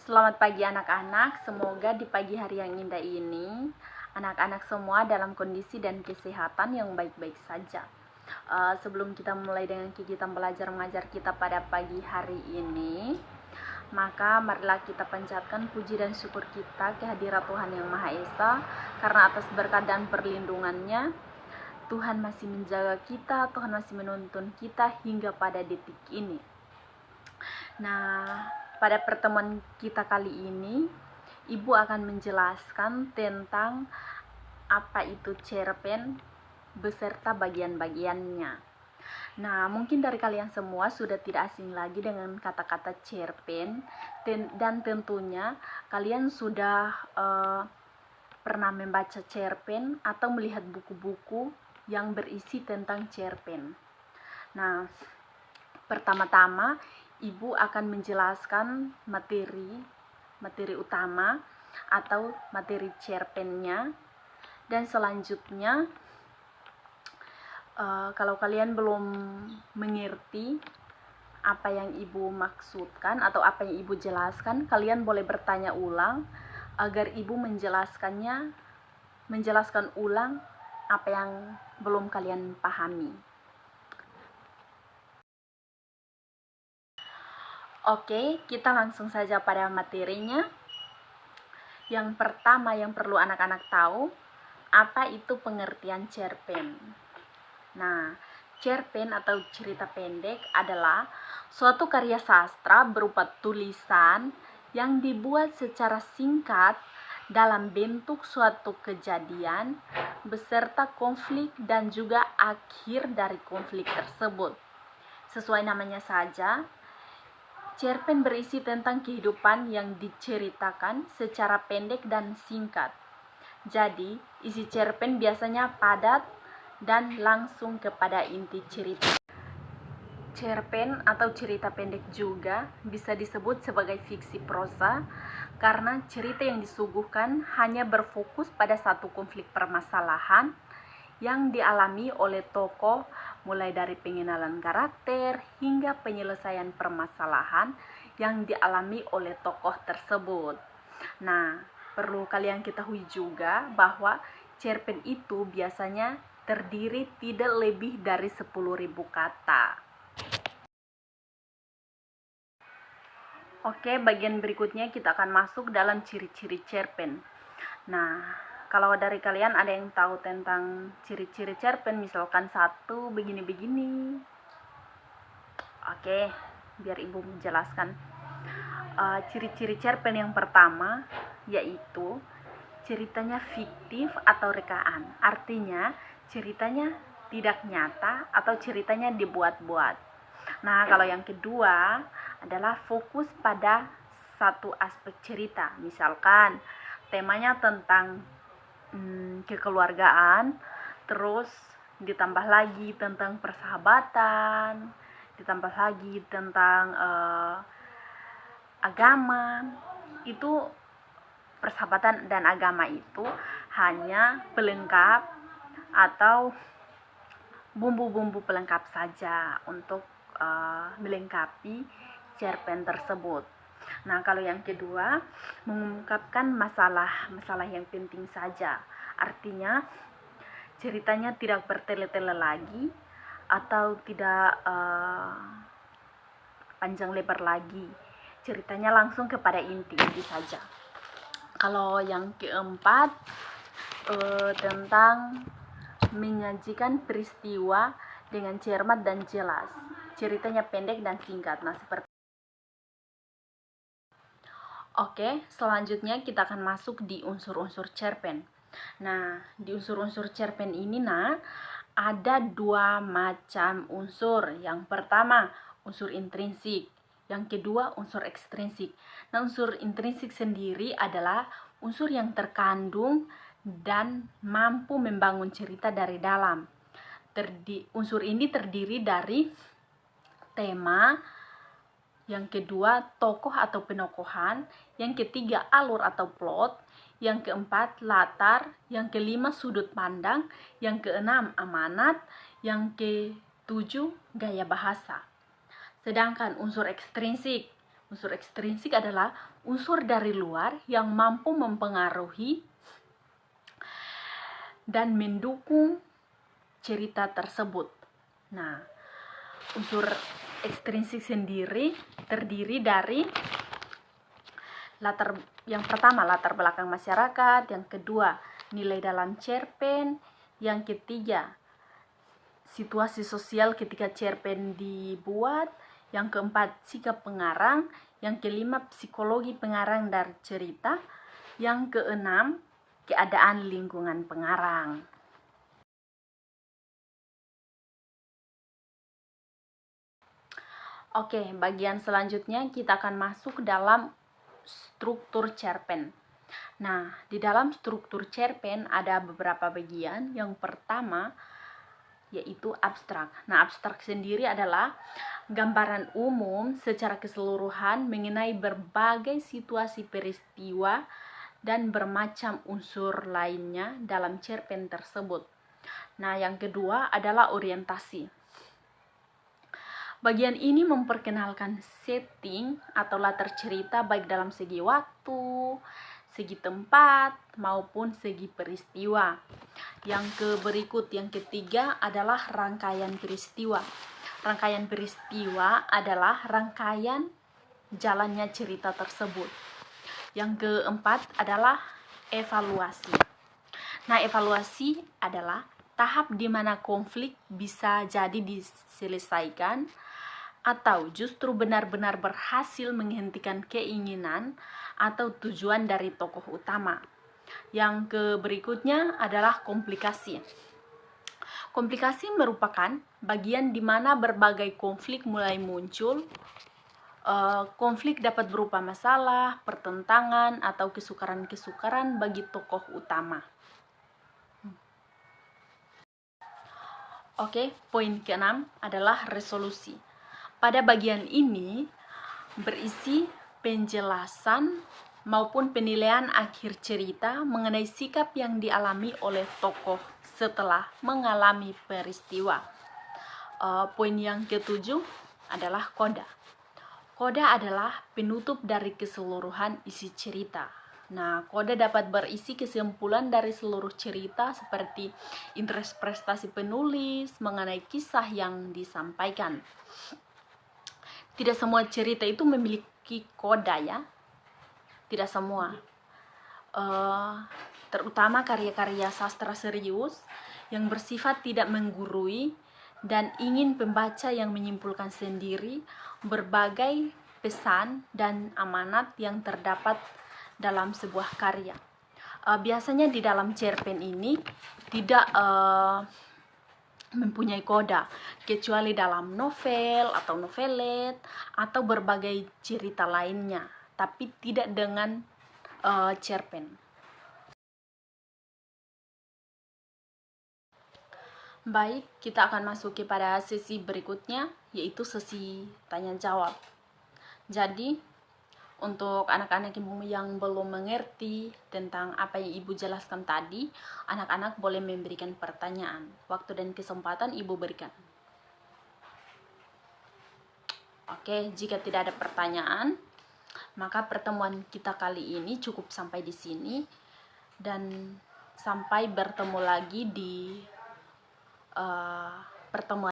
Selamat pagi anak-anak, semoga di pagi hari yang indah ini anak-anak semua dalam kondisi dan kesehatan yang baik-baik saja. Sebelum kita mulai dengan kegiatan belajar mengajar kita pada pagi hari ini, maka marilah kita panjatkan puji dan syukur kita kehadirat Tuhan Yang Maha Esa, karena atas berkat dan perlindungannya Tuhan masih menjaga kita, Tuhan masih menuntun kita hingga pada detik ini. Nah, pada pertemuan kita kali ini, Ibu akan menjelaskan tentang apa itu cerpen beserta bagian-bagiannya. Nah, mungkin dari kalian semua sudah tidak asing lagi dengan kata-kata cerpen, dan tentunya kalian sudah pernah membaca cerpen atau melihat buku-buku yang berisi tentang cerpen. Nah, pertama-tama Ibu akan menjelaskan materi utama atau materi cerpennya, dan selanjutnya kalau kalian belum mengerti apa yang Ibu maksudkan atau apa yang Ibu jelaskan, kalian boleh bertanya ulang agar Ibu menjelaskan ulang apa yang belum kalian pahami. Oke, kita langsung saja pada materinya. Yang pertama yang perlu anak-anak tahu, apa itu pengertian cerpen. Nah, cerpen atau cerita pendek adalah suatu karya sastra berupa tulisan yang dibuat secara singkat dalam bentuk suatu kejadian beserta konflik dan juga akhir dari konflik tersebut. Sesuai namanya saja, cerpen berisi tentang kehidupan yang diceritakan secara pendek dan singkat. Jadi, isi cerpen biasanya padat dan langsung kepada inti cerita. Cerpen atau cerita pendek juga bisa disebut sebagai fiksi prosa karena cerita yang disuguhkan hanya berfokus pada satu konflik permasalahan yang dialami oleh tokoh, mulai dari pengenalan karakter hingga penyelesaian permasalahan yang dialami oleh tokoh tersebut. Nah, perlu kalian ketahui juga bahwa cerpen itu biasanya terdiri tidak lebih dari 10.000 kata. Oke, bagian berikutnya kita akan masuk dalam ciri-ciri cerpen. Nah, kalau dari kalian ada yang tahu tentang ciri-ciri cerpen, misalkan satu begini-begini. Oke, biar Ibu menjelaskan. Ciri-ciri cerpen yang pertama yaitu ceritanya fiktif atau rekaan. Artinya ceritanya tidak nyata atau ceritanya dibuat-buat. Nah, kalau yang kedua adalah fokus pada satu aspek cerita. Misalkan temanya tentang kekeluargaan, terus ditambah lagi tentang persahabatan, ditambah lagi tentang agama. Itu persahabatan dan agama itu hanya pelengkap atau bumbu-bumbu pelengkap saja untuk melengkapi cerpen tersebut. Nah, kalau yang kedua, mengungkapkan masalah yang penting saja. Artinya, ceritanya tidak bertele-tele lagi atau tidak panjang lebar lagi. Ceritanya langsung kepada inti saja. Kalau yang keempat, tentang menyajikan peristiwa dengan cermat dan jelas. Ceritanya pendek dan singkat. Nah, seperti Oke, selanjutnya kita akan masuk di unsur-unsur cerpen. Nah, di unsur-unsur cerpen ini ada dua macam unsur. Yang pertama, unsur intrinsik. Yang kedua, unsur ekstrinsik. Nah, unsur intrinsik sendiri adalah unsur yang terkandung dan mampu membangun cerita dari dalam. Unsur ini terdiri dari tema, yang kedua tokoh atau penokohan, yang ketiga alur atau plot, yang keempat latar, yang kelima sudut pandang, yang keenam amanat, yang ketujuh gaya bahasa. Sedangkan unsur ekstrinsik Unsur ekstrinsik adalah unsur dari luar yang mampu mempengaruhi dan mendukung cerita tersebut. Nah, unsur ekstrinsik sendiri terdiri dari yang pertama latar belakang masyarakat, yang kedua nilai dalam cerpen, yang ketiga situasi sosial ketika cerpen dibuat, yang keempat sikap pengarang, yang kelima psikologi pengarang dari cerita, yang keenam keadaan lingkungan pengarang. Oke, bagian selanjutnya kita akan masuk dalam struktur cerpen. Nah, di dalam struktur cerpen ada beberapa bagian. Yang pertama yaitu abstrak. Nah, abstrak sendiri adalah gambaran umum secara keseluruhan mengenai berbagai situasi peristiwa dan bermacam unsur lainnya dalam cerpen tersebut. Nah, yang kedua adalah orientasi. Bagian ini memperkenalkan setting atau latar cerita baik dalam segi waktu, segi tempat, maupun segi peristiwa. Yang ketiga adalah rangkaian peristiwa. Rangkaian peristiwa adalah rangkaian jalannya cerita tersebut. Yang keempat adalah evaluasi. Nah, evaluasi adalah tahap di mana konflik bisa jadi diselesaikan atau justru benar-benar berhasil menghentikan keinginan atau tujuan dari tokoh utama. Yang berikutnya adalah komplikasi. Komplikasi merupakan bagian di mana berbagai konflik mulai muncul. Konflik dapat berupa masalah, pertentangan, atau kesukaran-kesukaran bagi tokoh utama. Oke, poin keenam adalah resolusi. Pada bagian ini berisi penjelasan maupun penilaian akhir cerita mengenai sikap yang dialami oleh tokoh setelah mengalami peristiwa. Poin yang ketujuh adalah koda. Koda adalah penutup dari keseluruhan isi cerita. Nah, koda dapat berisi kesimpulan dari seluruh cerita seperti interpretasi penulis mengenai kisah yang disampaikan. Tidak semua cerita itu memiliki koda ya. Tidak semua. Terutama karya-karya sastra serius yang bersifat tidak menggurui dan ingin pembaca yang menyimpulkan sendiri berbagai pesan dan amanat yang terdapat dalam sebuah karya. Biasanya di dalam cerpen ini tidak mempunyai koda, kecuali dalam novel atau novelet atau berbagai cerita lainnya, tapi tidak dengan cerpen. Baik, kita akan masuk kepada sesi berikutnya, yaitu sesi tanya jawab. Jadi, untuk anak-anak ibu yang belum mengerti tentang apa yang ibu jelaskan tadi, anak-anak boleh memberikan pertanyaan. Waktu dan kesempatan ibu berikan. Oke, jika tidak ada pertanyaan, maka pertemuan kita kali ini cukup sampai di sini. Dan sampai bertemu lagi di pertemuan